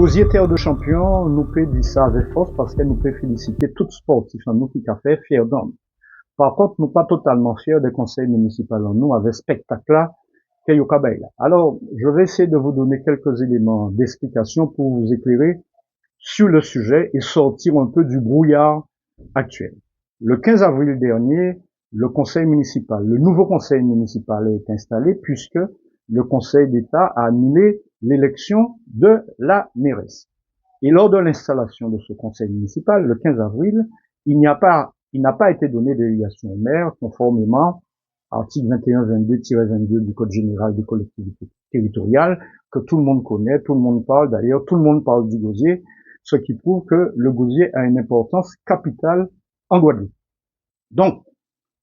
Gosier Terre de Champion, nous peut dire ça avec force parce qu'elle nous peut féliciter tout sportif en nous qui a fait fier d'homme. Par contre, nous pas totalement fiers des conseils municipaux en nous avec spectacle là qu'il y a. Alors, je vais essayer de vous donner quelques éléments d'explication pour vous éclairer sur le sujet et sortir un peu du brouillard actuel. Le 15 avril dernier, le nouveau conseil municipal est installé puisque le conseil d'État a annulé l'élection de la mairesse. Et lors de l'installation de ce conseil municipal, le 15 avril, il n'a pas été donné délégation au maire conformément à l'article 21-22-22 du Code général des collectivités territoriales que tout le monde connaît, tout le monde parle d'ailleurs, tout le monde parle du gosier, ce qui prouve que le gosier a une importance capitale en Guadeloupe. Donc,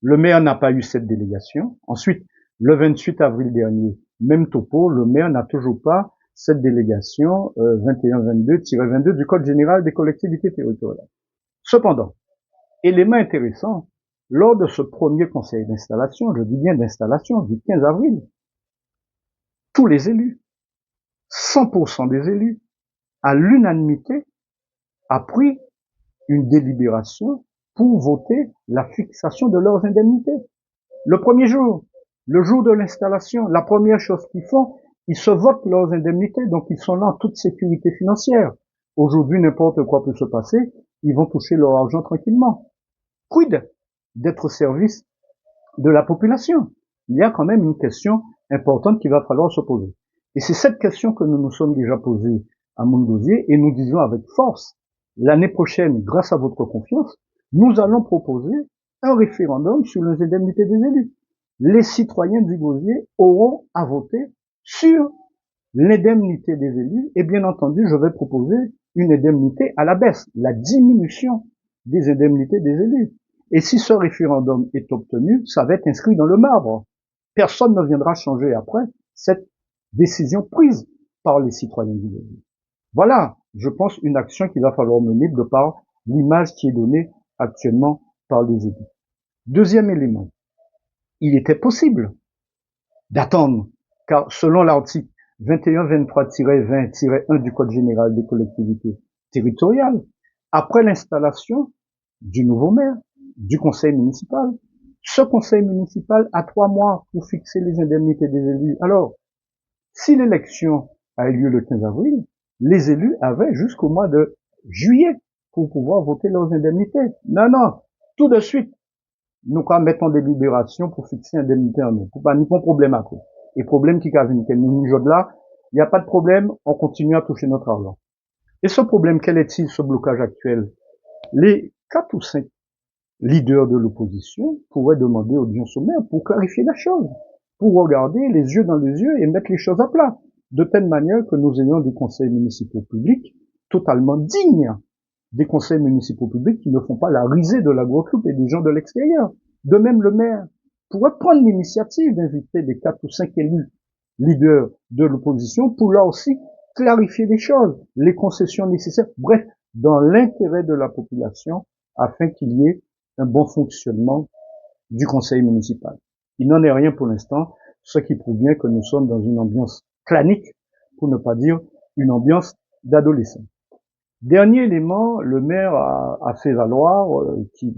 le maire n'a pas eu cette délégation. Ensuite, le 28 avril dernier, même topo, le maire n'a toujours pas cette délégation 21-22-22 du Code général des collectivités territoriales. Cependant, élément intéressant, lors de ce premier conseil d'installation, je dis bien d'installation, du 15 avril, tous les élus, 100% des élus, à l'unanimité, a pris une délibération pour voter la fixation de leurs indemnités. Le premier jour, le jour de l'installation, la première chose qu'ils font, ils se votent leurs indemnités, donc ils sont là en toute sécurité financière. Aujourd'hui, n'importe quoi peut se passer, ils vont toucher leur argent tranquillement. Quid d'être au service de la population? Il y a quand même une question importante qu'il va falloir se poser. Et c'est cette question que nous nous sommes déjà posée à Montgosier et nous disons avec force, l'année prochaine, grâce à votre confiance, nous allons proposer un référendum sur les indemnités des élus. Les citoyens du Gosier auront à voter sur l'indemnité des élus et bien entendu, je vais proposer une indemnité à la baisse, la diminution des indemnités des élus. Et si ce référendum est obtenu, ça va être inscrit dans le marbre. Personne ne viendra changer après cette décision prise par les citoyens du Gosier. Voilà, je pense, une action qu'il va falloir mener de par l'image qui est donnée actuellement par les élus. Deuxième élément, il était possible d'attendre, car selon l'article 21-23-20-1 du Code général des collectivités territoriales, après l'installation du nouveau maire, du conseil municipal, ce conseil municipal a 3 mois pour fixer les indemnités des élus. Alors, si l'élection a eu lieu le 15 avril, les élus avaient jusqu'au mois de juillet pour pouvoir voter leurs indemnités. Non, tout de suite, nous quand mettre en délibération pour fixer indemnité en nous. Pour pas, nous pas problème à quoi. Et problème qui cavine, nous là, il n'y a pas de problème, on continue à toucher notre argent. Et ce problème, quel est-il, ce blocage actuel? Les 4 ou 5 leaders de l'opposition pourraient demander audience au maire pour clarifier la chose, pour regarder les yeux dans les yeux et mettre les choses à plat, de telle manière que nous ayons des conseils municipaux publics totalement dignes, des conseils municipaux publics qui ne font pas la risée de la Guadeloupe et des gens de l'extérieur. De même, le maire pourrait prendre l'initiative d'inviter les 4 ou 5 élus leaders de l'opposition pour là aussi clarifier les choses, les concessions nécessaires, bref, dans l'intérêt de la population, afin qu'il y ait un bon fonctionnement du conseil municipal. Il n'en est rien pour l'instant, ce qui prouve bien que nous sommes dans une ambiance clanique, pour ne pas dire une ambiance d'adolescent. Dernier élément, le maire a fait valoir qu'il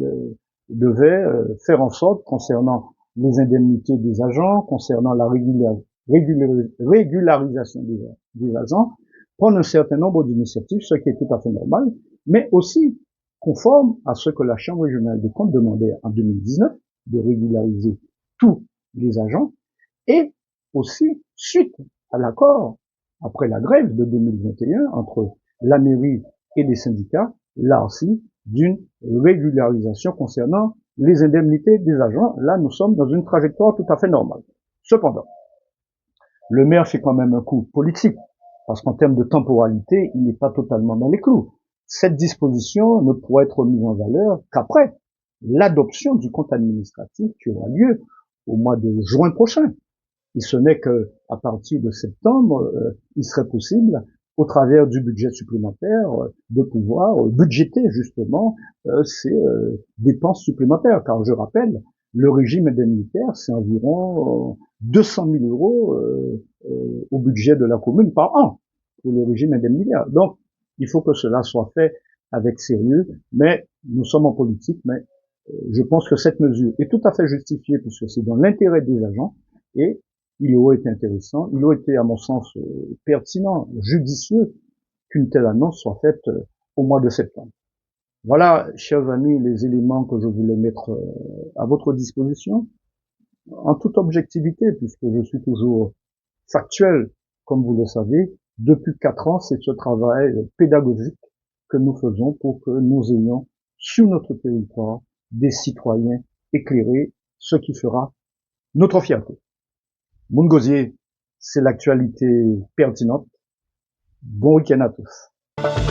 devait faire en sorte, concernant les indemnités des agents, concernant la régularisation des agents, prendre un certain nombre d'initiatives, ce qui est tout à fait normal, mais aussi conforme à ce que la Chambre régionale des comptes demandait en 2019, de régulariser tous les agents, et aussi suite à l'accord, après la grève de 2021, entre la mairie et les syndicats, là aussi, d'une régularisation concernant les indemnités des agents. Là, nous sommes dans une trajectoire tout à fait normale. Cependant, le maire fait quand même un coup politique, parce qu'en termes de temporalité, il n'est pas totalement dans les clous. Cette disposition ne pourra être mise en valeur qu'après l'adoption du compte administratif qui aura lieu au mois de juin prochain. Et ce n'est qu'à partir de septembre, il serait possible, au travers du budget supplémentaire, de pouvoir budgéter justement ces dépenses supplémentaires. Car je rappelle, le régime indemnitaire, c'est environ 200 000 € au budget de la commune par an. pour le régime indemnitaire. Donc, il faut que cela soit fait avec sérieux, mais nous sommes en politique, mais je pense que cette mesure est tout à fait justifiée puisque c'est dans l'intérêt des agents et il aurait été intéressant, il aurait été à mon sens pertinent, judicieux qu'une telle annonce soit faite au mois de septembre. Voilà, chers amis, les éléments que je voulais mettre à votre disposition, en toute objectivité, puisque je suis toujours factuel, comme vous le savez. Depuis 4 ans, c'est ce travail pédagogique que nous faisons pour que nous ayons sur notre territoire des citoyens éclairés, ce qui fera notre fierté. Moungosier, c'est l'actualité pertinente. Bon week-end à tous.